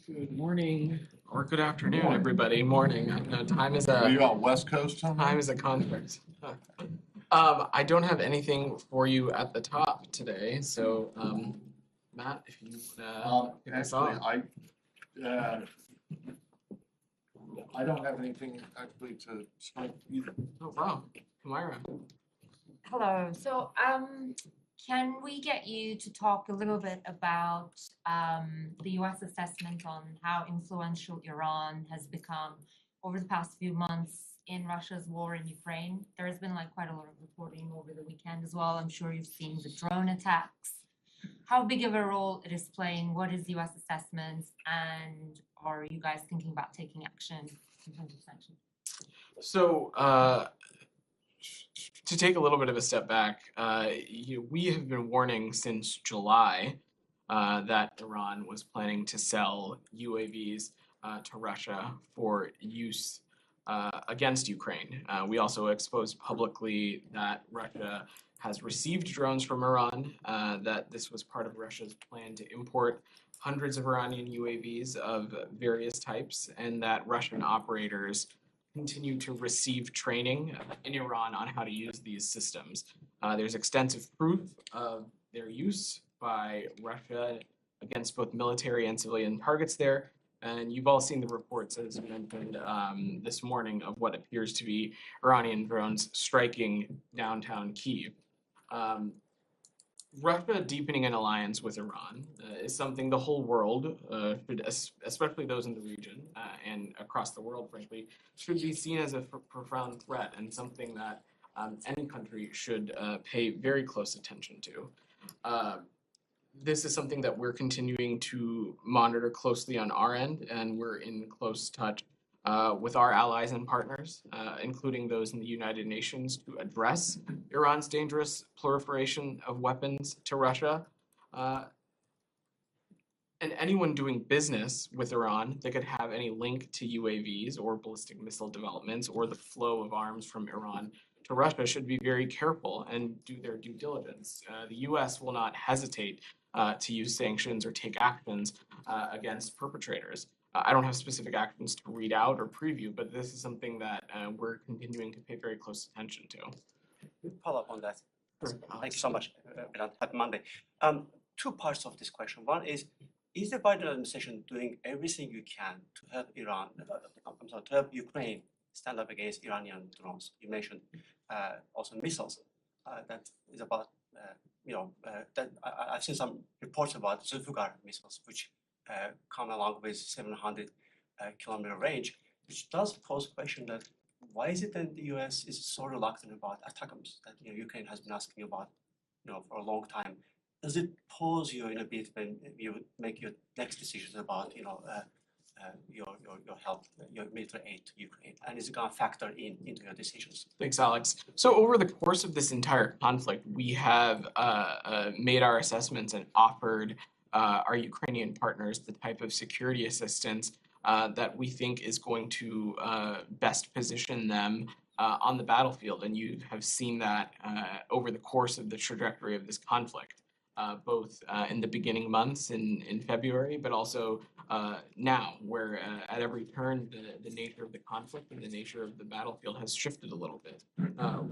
Good morning or good afternoon, everybody. Morning. Time is Are you a on West Coast time? time is a conflict. I don't have anything for you at the top today, so Matt, if you kick us Actually, off. I don't have anything actually to start either. Oh wow, Myra. Hello. So, can we get you to talk a little bit about the U.S. assessment on how influential Iran has become over the past few months in Russia's war in Ukraine? There has been quite a lot of reporting over the weekend as well. I'm sure you've seen the drone attacks. How big of a role it is playing? What is the U.S. assessment? And are you guys thinking about taking action in terms of sanctions? So, to take a little bit of a step back, we have been warning since July that Iran was planning to sell UAVs to Russia for use against Ukraine. We also exposed publicly that Russia has received drones from Iran, that this was part of Russia's plan to import hundreds of Iranian UAVs of various types, and that Russian operators continue to receive training in Iran on how to use these systems. There's extensive proof of their use by Russia against both military and civilian targets there. And you've all seen the reports, as mentioned this morning, of what appears to be Iranian drones striking downtown Kyiv. Russia deepening an alliance with Iran is something the whole world, especially those in the region and across the world, frankly, should be seen as a profound threat and something that any country should pay very close attention to. This is something that we're continuing to monitor closely on our end, and we're in close touch with our allies and partners, including those in the United Nations, to address Iran's dangerous proliferation of weapons to Russia. And anyone doing business with Iran that could have any link to UAVs or ballistic missile developments or the flow of arms from Iran to Russia should be very careful and do their due diligence. The U.S. will not hesitate to use sanctions or take actions against perpetrators. I don't have specific actions to read out or preview, but this is something that we're continuing to pay very close attention to. Follow up on that. Sure. Thank you so much, Happy Monday. Two parts of this question. One is the Biden administration doing everything you can to help to help Ukraine stand up against Iranian drones? You mentioned also missiles. That is about, that I've seen some reports about Zulfiqar missiles, which come along with 700 kilometer range, which does pose a question that why is it that the U.S. is so reluctant about ATACMS that Ukraine has been asking about for a long time? Does it pose you in a bit when you make your next decisions about your help, your military aid to Ukraine, and is it going to factor into your decisions? Thanks, Alex. So over the course of this entire conflict, we have made our assessments and offered our Ukrainian partners the type of security assistance that we think is going to best position them on the battlefield. And you have seen that over the course of the trajectory of this conflict, both in the beginning months in February, but also now, where at every turn, the nature of the conflict and the nature of the battlefield has shifted a little bit.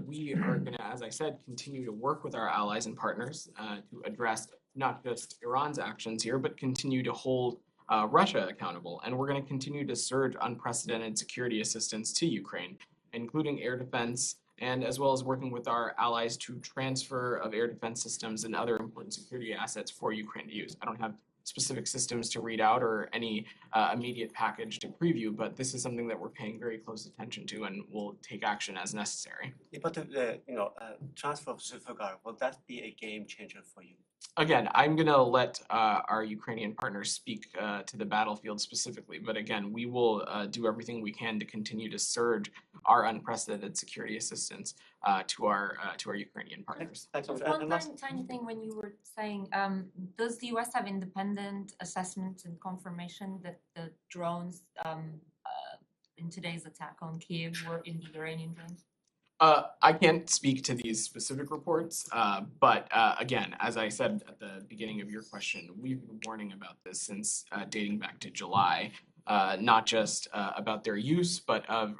We are going to, as I said, continue to work with our allies and partners to address not just Iran's actions here, but continue to hold Russia accountable. And we're going to continue to surge unprecedented security assistance to Ukraine, including air defense, and as well as working with our allies to transfer of air defense systems and other important security assets for Ukraine to use. I don't have specific systems to read out or any immediate package to preview, but this is something that we're paying very close attention to and will take action as necessary. But the transfer of Zulfiqar, will that be a game changer for you? Again, I'm going to let our Ukrainian partners speak to the battlefield specifically, but again, we will do everything we can to continue to surge our unprecedented security assistance to our Ukrainian partners. One tiny thing when you were saying, does the U.S. have independent assessment and confirmation that the drones in today's attack on Kyiv were indeed Iranian drones? I can't speak to these specific reports, but again, as I said at the beginning of your question, we've been warning about this since dating back to July, not just about their use, but of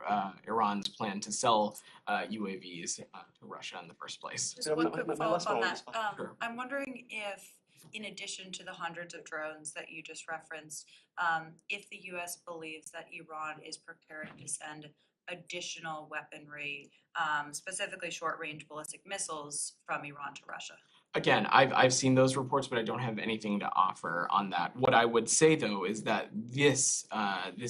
Iran's plan to sell UAVs to Russia in the first place. Just Yeah, one my- quick my follow-up last on one that. is fine. Sure. I'm wondering if, in addition to the hundreds of drones that you just referenced, if the US believes that Iran is preparing to send additional weaponry, specifically short-range ballistic missiles from Iran to Russia. Again, I've seen those reports, but I don't have anything to offer on that. What I would say though is that this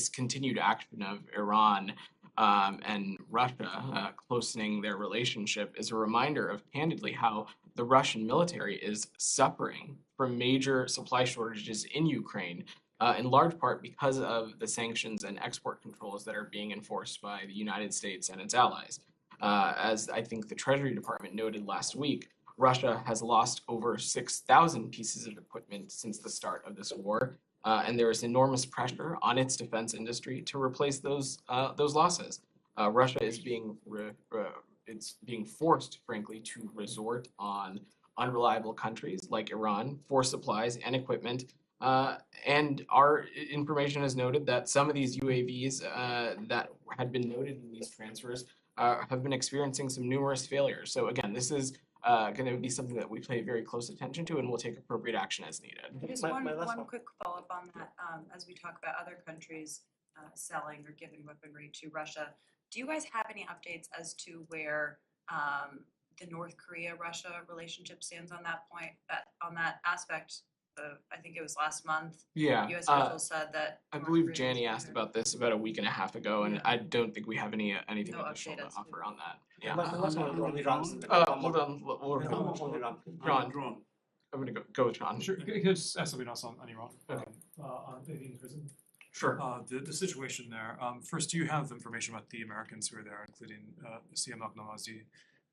continued action of Iran and Russia closening their relationship is a reminder of candidly how the Russian military is suffering from major supply shortages in Ukraine, in large part because of the sanctions and export controls that are being enforced by the United States and its allies. As I think the Treasury Department noted last week, Russia has lost over 6,000 pieces of equipment since the start of this war, and there is enormous pressure on its defense industry to replace those losses. Russia is it's being forced, frankly, to resort on unreliable countries like Iran for supplies and equipment. And our information has noted that some of these UAVs that had been noted in these transfers have been experiencing some numerous failures. So again, this is going to be something that we pay very close attention to, and we'll take appropriate action as needed. Just My one last one. quick follow-up on that, as we talk about other countries selling or giving weaponry to Russia. Do you guys have any updates as to where the North Korea-Russia relationship stands on that point, on that aspect? I think it was last month, Yeah, US officials said that. I North believe Korea was Janie asked prepared. about this about a week and a half ago, and Yeah. I don't think we have anything No additional update to as to- offer on that. Yeah. My last one on Iran. Hold on, we'll On Iran. John. I'm gonna go with John. Sure, can I just ask something else on Iran? Okay. On Beijing prison. Sure. The situation there. First, do you have information about the Americans who are there, including Siyam Namazi?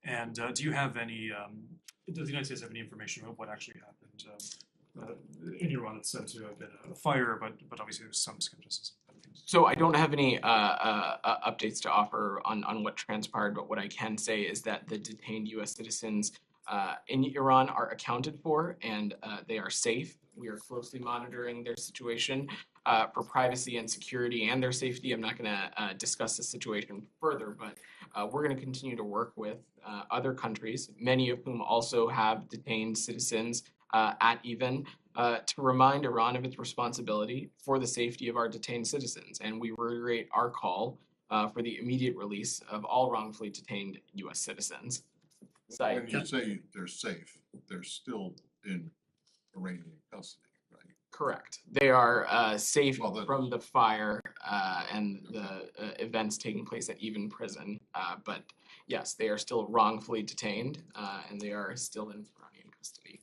And do you have any? Does the United States have any information about what actually happened in Iran? It's said to have been a fire, but obviously there's some skepticism. So I don't have any updates to offer on what transpired, but what I can say is that the detained U.S. citizens in Iran are accounted for, and they are safe. We are closely monitoring their situation for privacy and security and their safety. I'm not going to discuss the situation further, but we're going to continue to work with other countries, many of whom also have detained citizens at even, to remind Iran of its responsibility for the safety of our detained citizens. And we reiterate our call for the immediate release of all wrongfully detained U.S. citizens. When you say they're safe, they're still in Iranian custody, right? Correct. They are safe Well, then- from the fire and the events taking place at Even prison. But yes, they are still wrongfully detained and they are still in Iranian custody.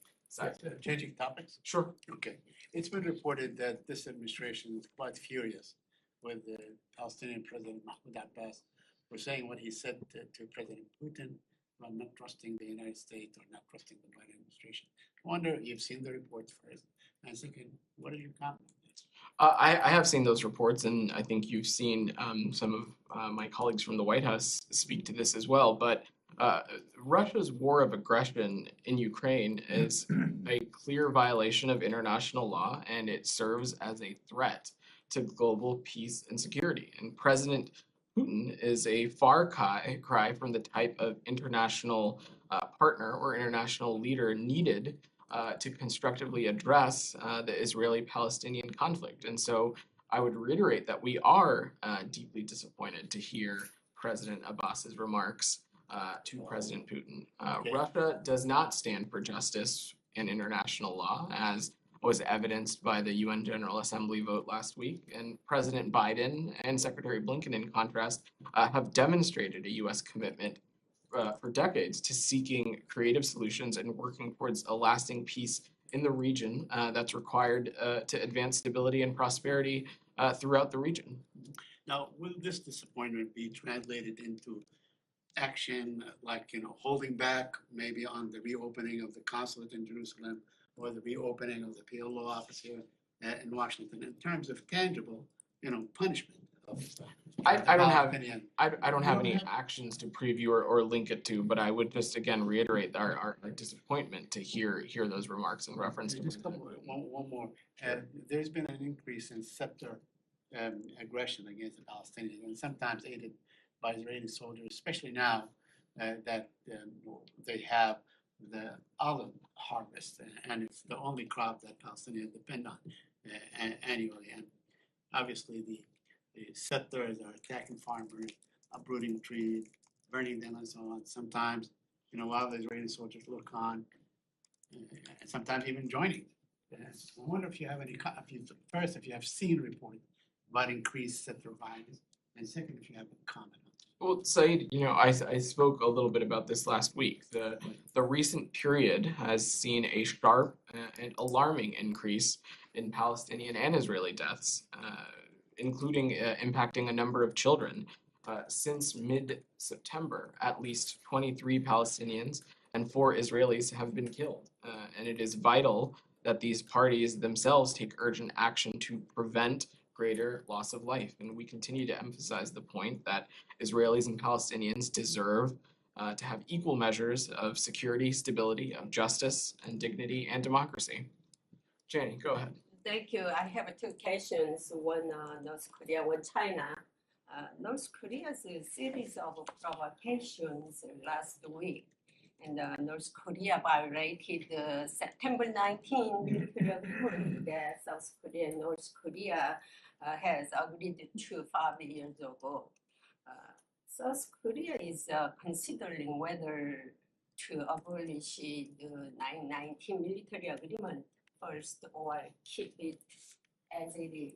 Changing topics? Sure. Okay. It's been reported that this administration is quite furious with the Palestinian President Mahmoud Abbas for saying what he said to President Putin about not trusting the United States or not trusting the Biden administration. I wonder if you've seen the reports first. I was thinking, what are your comments? I have seen those reports, and I think you've seen some of my colleagues from the White House speak to this as well. But Russia's war of aggression in Ukraine is a clear violation of international law, and it serves as a threat to global peace and security. And President Putin is a far cry from the type of international partner or international leader needed to constructively address the Israeli-Palestinian conflict. And so I would reiterate that we are deeply disappointed to hear President Abbas's remarks to President Putin. Okay. Russia does not stand for justice and international law, as was evidenced by the UN General Assembly vote last week. And President Biden and Secretary Blinken, in contrast, have demonstrated a U.S. commitment for decades to seeking creative solutions and working towards a lasting peace in the region that's required to advance stability and prosperity throughout the region. Now, will this disappointment be translated into action, like, holding back maybe on the reopening of the consulate in Jerusalem or the reopening of the PLO office here in Washington in terms of tangible, punishment of I don't have Palestinian. I don't have You any have- actions to preview or link it to, but I would just again reiterate our disappointment to hear those remarks in reference to. Just one more. There's been an increase in sector aggression against the Palestinians, and sometimes aided by Israeli soldiers, especially now that they have the olive harvest, and it's the only crop that Palestinians depend on annually. And obviously, the settlers are attacking farmers, uprooting trees, burning them, and so on. Sometimes, while the Israeli soldiers look on, and sometimes even joining. I wonder if you have if you have seen reports about increased settler violence, and second, if you have a comment on it. Well, Saeed, I spoke a little bit about this last week. The recent period has seen a sharp and alarming increase in Palestinian and Israeli deaths, including impacting a number of children. Since mid-September, at least 23 Palestinians and 4 Israelis have been killed. And it is vital that these parties themselves take urgent action to prevent greater loss of life. And we continue to emphasize the point that Israelis and Palestinians deserve to have equal measures of security, stability, of justice, and dignity and democracy. Jenny, go ahead. Thank you. I have 2 questions. One North Korea, one China. North Korea's a series of provocations last week, and North Korea violated the September 19 military agreement that South Korea and North Korea has agreed to 5 years ago. South Korea is considering whether to abolish the 1919 military agreement first or keep it as it is.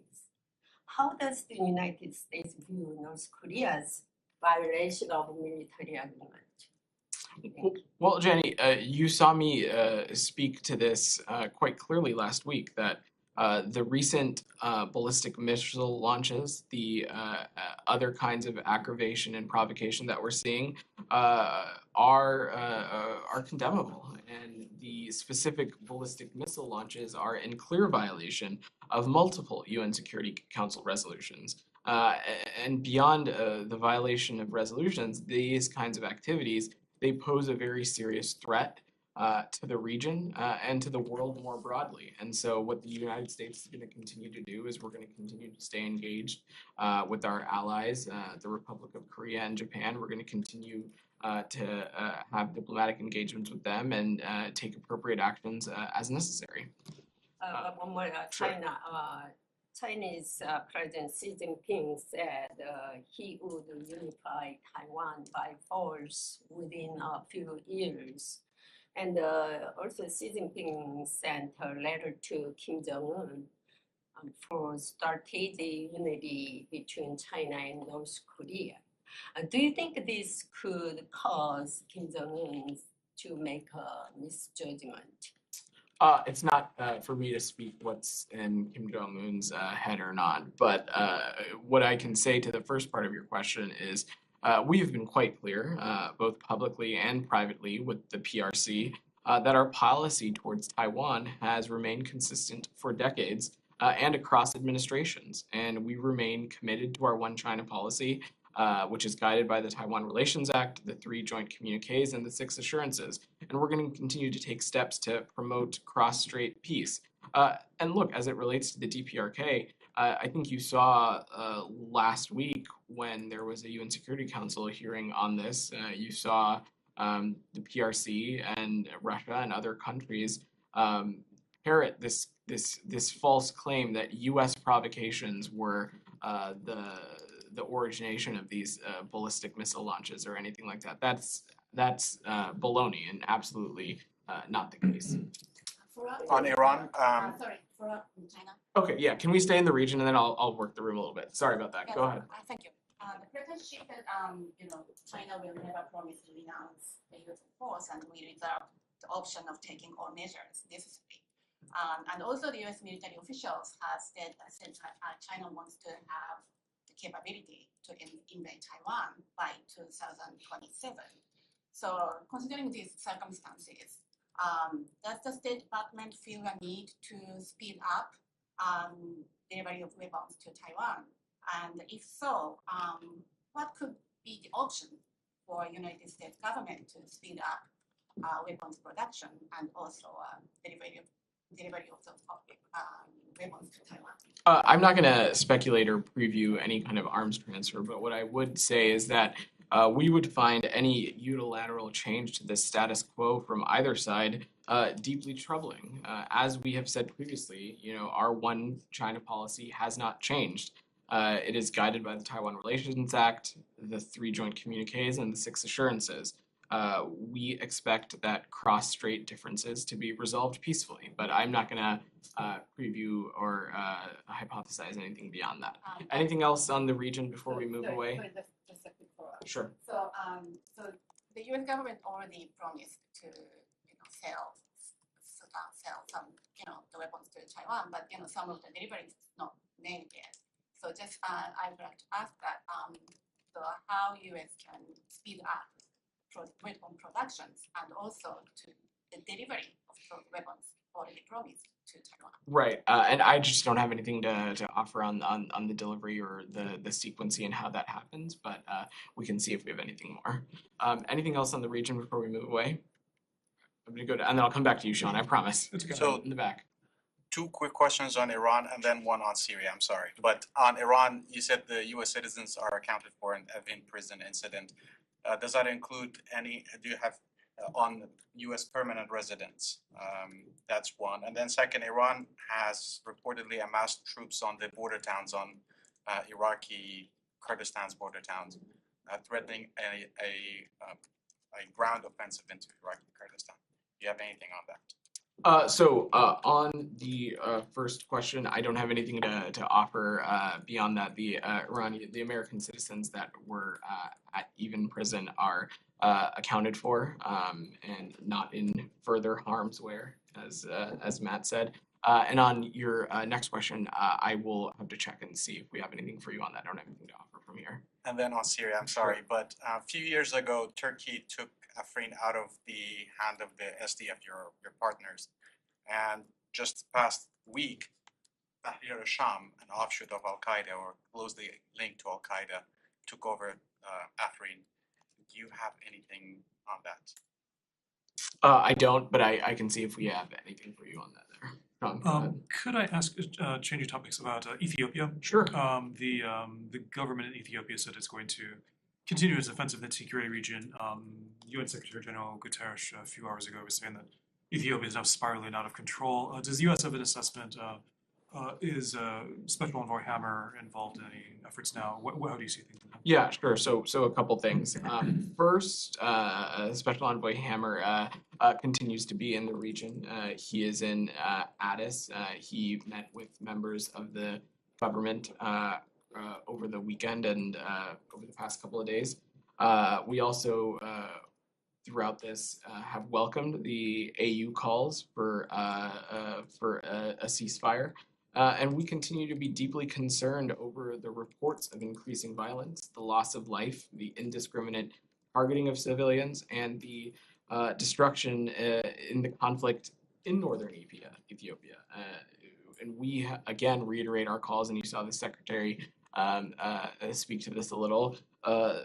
How does the United States view North Korea's violation of military agreement? Well, Jenny, you saw me speak to this quite clearly last week, that the recent ballistic missile launches, the other kinds of aggravation and provocation that we're seeing are condemnable. And the specific ballistic missile launches are in clear violation of multiple UN Security Council resolutions. And beyond the violation of resolutions, these kinds of activities, they pose a very serious threat to the region and to the world more broadly. And so what the United States is going to continue to do is we're going to continue to stay engaged with our allies, the Republic of Korea and Japan. We're going to continue to have diplomatic engagements with them and take appropriate actions as necessary. One more, China. Chinese President Xi Jinping said he would unify Taiwan by force within a few years. And also Xi Jinping sent a letter to Kim Jong-un for strategic unity between China and North Korea. Do you think this could cause Kim Jong-un to make a misjudgment? It's not for me to speak what's in Kim Jong-un's head or not, but what I can say to the first part of your question is we have been quite clear, both publicly and privately with the PRC, that our policy towards Taiwan has remained consistent for decades and across administrations. And we remain committed to our One China policy, which is guided by the Taiwan Relations Act, the 3 joint communiques, and the 6 assurances. And we're going to continue to take steps to promote cross-strait peace. And look, as it relates to the DPRK, I think you saw last week when there was a UN Security Council hearing on this, you saw the PRC and Russia and other countries parrot this false claim that U.S. provocations were the origination of these ballistic missile launches or anything like that. That's baloney and absolutely not the case. On Iran, from China. Okay, yeah. Can we stay in the region and then I'll work the room a little bit. Sorry about that. Yes, Go ahead. Thank you. The president stated, China will never promise to renounce the use of force and we reserve the option of taking all measures necessary. And also the U.S. military officials have said that China wants to have the capability to invade Taiwan by 2027. So considering these circumstances, does the State Department feel a need to speed up delivery of weapons to Taiwan? And if so, what could be the option for United States government to speed up weapons production and also delivery of those weapons to Taiwan? I'm not going to speculate or preview any kind of arms transfer, but what I would say is that we would find any unilateral change to the status quo from either side deeply troubling. As we have said previously, our one China policy has not changed. It is guided by the Taiwan Relations Act, the 3 joint communiques, and the 6 assurances. We expect that cross-strait differences to be resolved peacefully, but I'm not going to preview or hypothesize anything beyond that. Anything else on the region before we move away? Sorry, just a quick follow-up. Sure. So, the U.S. government already promised to, sell some, the weapons to Taiwan, but some of the deliveries not made yet. So just I would like to ask that, so how U.S. can speed up weapon productions and also to the delivery of those weapons already promised to Taiwan. Right, and I just don't have anything to offer on the delivery or the sequencing and how that happens, but we can see if we have anything more. Anything else on the region before we move away? I'm gonna go to, and then I'll come back to you, Sean. I promise. So In the back. 2 quick questions on Iran and then one on Syria. I'm sorry. But on Iran, you said the U.S. citizens are accounted for in Evin prison incident. Does that include do you have on U.S. permanent residents? That's one. And then second, Iran has reportedly amassed troops on the border towns, on Iraqi Kurdistan's border towns, threatening a ground offensive into Iraqi Kurdistan. Do you have anything on that? On the first question, I don't have anything to offer beyond that. The the American citizens that were at Evin prison are accounted for and not in further harm's way, as Matt said. And on your next question, I will have to check and see if we have anything for you on that. I don't have anything to offer from here. And then on Syria, I'm sorry, but a few years ago, Turkey took Afrin out of the hand of the SDF, your partners. And just past week, Tahrir al-Sham, an offshoot of Al-Qaeda or closely linked to Al-Qaeda, took over Afrin. Do you have anything on that? I don't, but I can see if we have anything for you on that there. Go ahead. Could I ask, changing topics about Ethiopia? Sure. The government in Ethiopia said it's going to continue its offensive in the security region. UN Secretary General Guterres a few hours ago was saying that Ethiopia is now spiraling out of control. Does the U.S. have an assessment? Is Special Envoy Hammer involved in any efforts now? How do you see things? Yeah, sure. So a couple things. First, Special Envoy Hammer continues to be in the region. He is in Addis. He met with members of the government over the weekend and over the past couple of days. We also, throughout this, have welcomed the AU calls for a ceasefire. And we continue to be deeply concerned over the reports of increasing violence, the loss of life, the indiscriminate targeting of civilians, and the destruction in the conflict in northern Ethiopia. And we, again, reiterate our calls, and you saw the Secretary speak to this a little.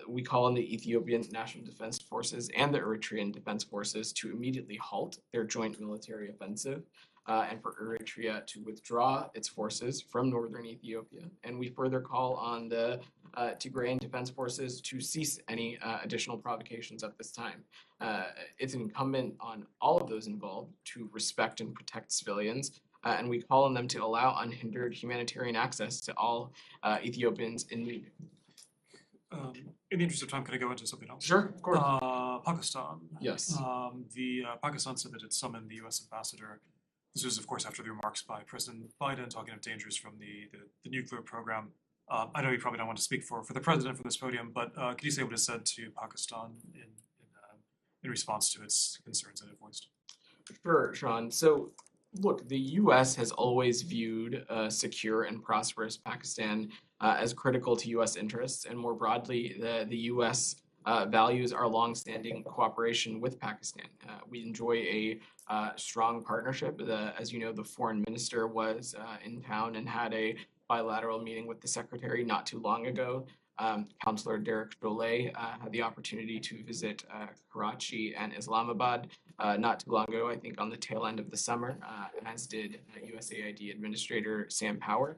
We call on the Ethiopian National Defense Forces and the Eritrean Defense Forces to immediately halt their joint military offensive. And for Eritrea to withdraw its forces from northern Ethiopia. And we further call on the Tigrayan Defense Forces to cease any additional provocations at this time. It's incumbent on all of those involved to respect and protect civilians, and we call on them to allow unhindered humanitarian access to all Ethiopians in need. In the interest of time, can I go into something else? Sure, of course. Pakistan. Yes. Pakistan said that it summoned the U.S. ambassador. This was, of course, after the remarks by President Biden talking of dangers from the nuclear program. I know you probably don't want to speak for the president from this podium, but could you say what is said to Pakistan in response to its concerns that it voiced? Sure, Sean. So, look, the U.S. has always viewed a secure and prosperous Pakistan as critical to U.S. interests, and more broadly, the U.S. Values our longstanding cooperation with Pakistan. We enjoy a strong partnership. As you know, the foreign minister was in town and had a bilateral meeting with the secretary not too long ago. Councillor Derek Jolet had the opportunity to visit Karachi and Islamabad not too long ago, I think on the tail end of the summer, as did USAID Administrator Sam Power.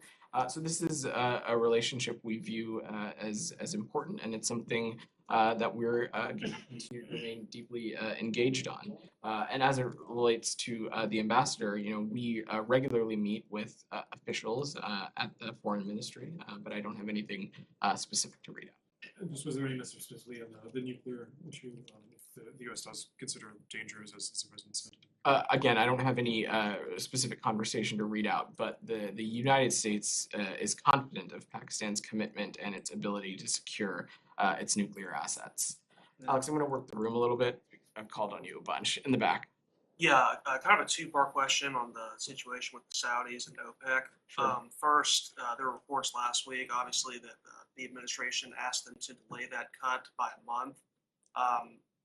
So this is a relationship we view as important, and it's something that we're going to continue to remain deeply engaged on. And as it relates to the ambassador, we regularly meet with officials at the foreign ministry, but I don't have anything specific to read out. Just was there any message specifically on the nuclear issue, if the U.S. does consider dangers, as the president said? Again, I don't have any specific conversation to read out, but the United States is confident of Pakistan's commitment and its ability to secure its nuclear assets. Alex, I'm going to work the room a little bit. I've called on you a bunch in the back. Yeah, kind of a two-part question on the situation with the Saudis and OPEC. Sure. First, there were reports last week, obviously, that the administration asked them to delay that cut by a month.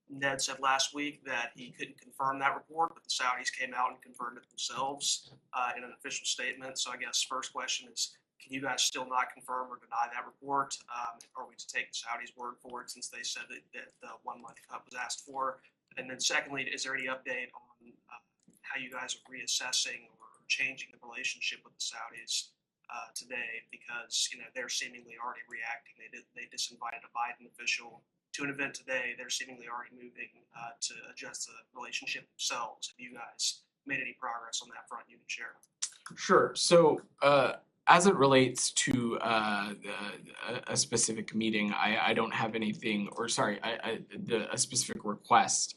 Ned said last week that he couldn't confirm that report, but the Saudis came out and confirmed it themselves in an official statement. So I guess first question is, can you guys still not confirm or deny that report? Are we to take the Saudis' word for it since they said that the 1 month cut was asked for? And then secondly, is there any update on how you guys are reassessing or changing the relationship with the Saudis today? Because they're seemingly already reacting. They disinvited a Biden official to an event today. They're seemingly already moving to adjust the relationship themselves. Have you guys made any progress on that front you can share? Sure. So as it relates to a specific meeting, I don't have anything, or sorry, a specific request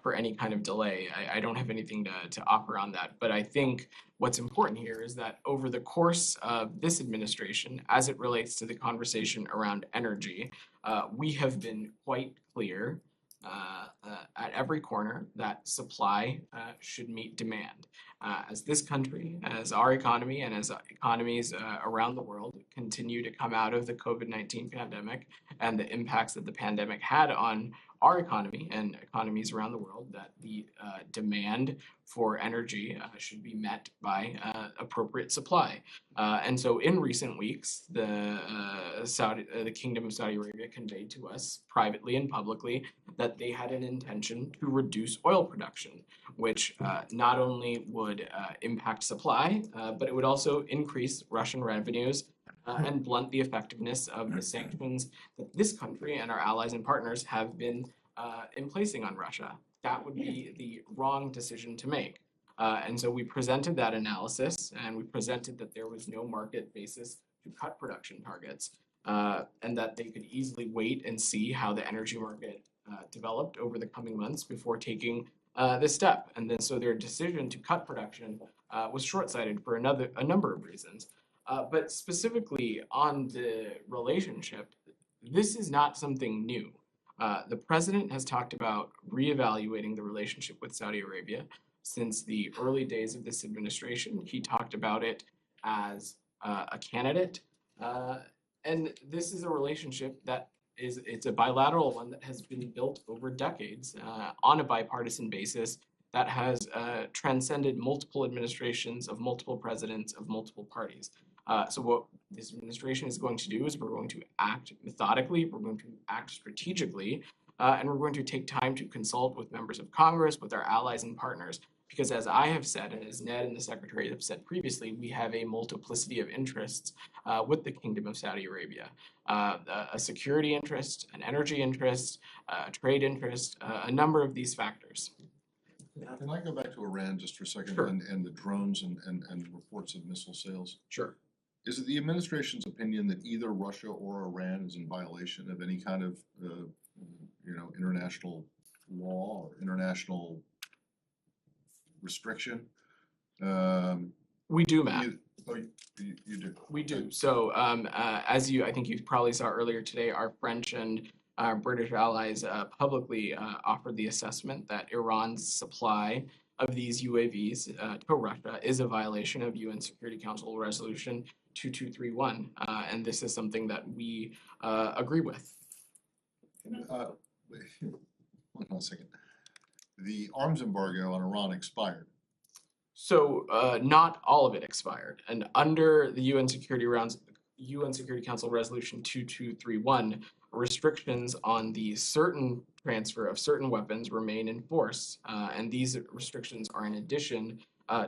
for any kind of delay. I don't have anything to offer on that. But I think what's important here is that over the course of this administration, as it relates to the conversation around energy, we have been quite clear at every corner that supply should meet demand. As this country, as our economy, and as economies around the world continue to come out of the COVID-19 pandemic and the impacts that the pandemic had on our economy and economies around the world, that the demand for energy should be met by appropriate supply. And so in recent weeks, the Kingdom of Saudi Arabia conveyed to us privately and publicly that they had an intention to reduce oil production, which not only would impact supply, but it would also increase Russian revenues and blunt the effectiveness of the sanctions that this country and our allies and partners have been in placing on Russia. That would be the wrong decision to make. And so we presented that analysis, and we presented that there was no market basis to cut production targets, and that they could easily wait and see how the energy market developed over the coming months before taking this step. And then so their decision to cut production was short-sighted for a number of reasons. But specifically on the relationship, this is not something new. The president has talked about reevaluating the relationship with Saudi Arabia since the early days of this administration. He talked about it as a candidate. And this is a relationship that it's a bilateral one that has been built over decades on a bipartisan basis that has transcended multiple administrations of multiple presidents of multiple parties. So what this administration is going to do is we're going to act methodically, we're going to act strategically, and we're going to take time to consult with members of Congress, with our allies and partners. Because as I have said, and as Ned and the Secretary have said previously, we have a multiplicity of interests with the Kingdom of Saudi Arabia. A security interest, an energy interest, a trade interest, a number of these factors. Can I go back to Iran just for a second? Sure. And the drones and reports of missile sales? Sure. Is it the administration's opinion that either Russia or Iran is in violation of any kind of, international law or international restriction? We do, Matt. You do? We do. So I think you probably saw earlier today, our French and our British allies publicly offered the assessment that Iran's supply of these UAVs to Russia is a violation of UN Security Council Resolution 2231, and this is something that we agree with. Hold on a second. The arms embargo on Iran expired. So not all of it expired, and under the UN Security Council Resolution 2231, restrictions on the certain transfer of certain weapons remain in force, and these restrictions are in addition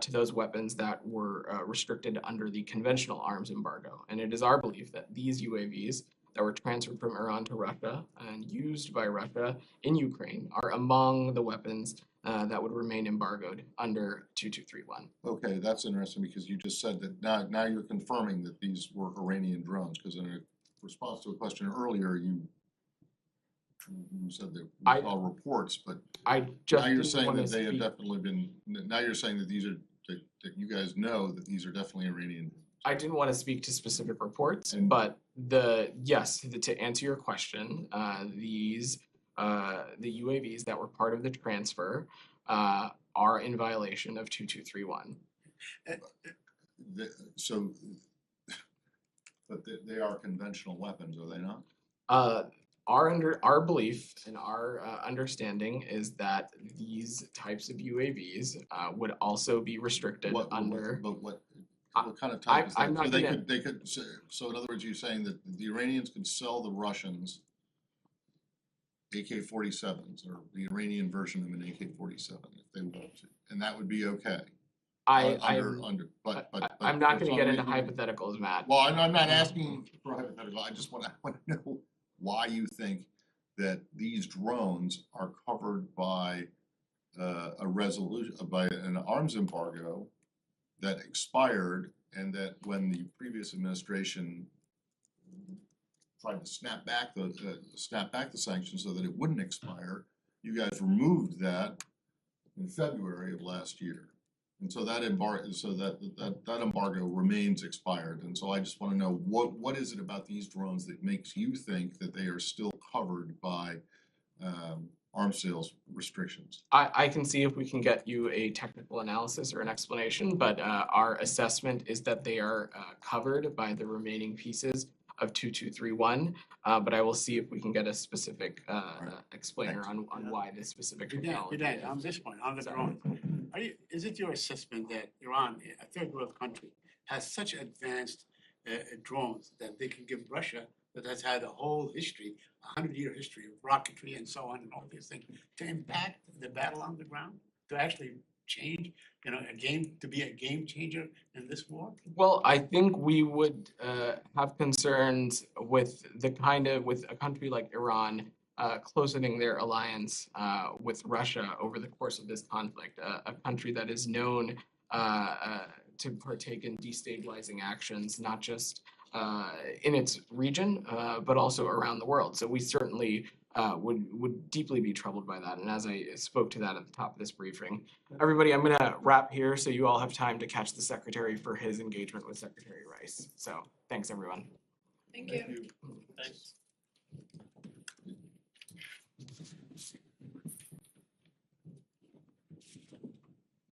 to those weapons that were restricted under the conventional arms embargo. And it is our belief that these UAVs that were transferred from Iran to Russia and used by Russia in Ukraine are among the weapons that would remain embargoed under 2231. Okay, that's interesting because you just said that now you're confirming that these were Iranian drones, because in a response to a question earlier, you said that I- we saw reports, but I just now you're didn't saying wanna that they have speak- definitely been, now you're saying that these are, that you guys know that these are definitely Iranian. I didn't want to speak to specific reports, And- but to answer your question, the UAVs that were part of the transfer are in violation of 2231. So, but they are conventional weapons, are they not? Our belief and our understanding is that these types of UAVs would also be restricted under. But what kind of type is that? I'm not So they gonna- could, so in other words, you're saying that the Iranians could sell the Russians AK-47s or the Iranian version of an AK-47 if they wanted to, and that would be okay? I'm But not for going to some get into reason- hypotheticals, Matt. Well, I'm not asking for a hypothetical, I just want to know why you think that these drones are covered by a resolution, by an arms embargo that expired, and that when the previous administration tried to snap back the sanctions so that it wouldn't expire, you guys removed that in February of last year. And so that embargo remains expired. And so I just want to know what is it about these drones that makes you think that they are still covered by arms sales restrictions? I can see if we can get you a technical analysis or an explanation, but our assessment is that they are covered by the remaining pieces of 2231. But I will see if we can get a specific explainer on why this specific technology. Bidan, on this point, on the drone, is it your assessment that Iran, a third world country, has such advanced drones that they can give Russia, that has had a whole history, 100-year history of rocketry and so on and all these things, to impact the battle on the ground, to actually change, to be a game changer in this war? Well, I think we would have concerns with with a country like Iran closening their alliance with Russia over the course of this conflict, a country that is known to partake in destabilizing actions, not just in its region, but also around the world. So we certainly would deeply be troubled by that. And as I spoke to that at the top of this briefing, everybody, I'm going to wrap here so you all have time to catch the Secretary for his engagement with Secretary Rice. So thanks, everyone. Thank you. Thanks.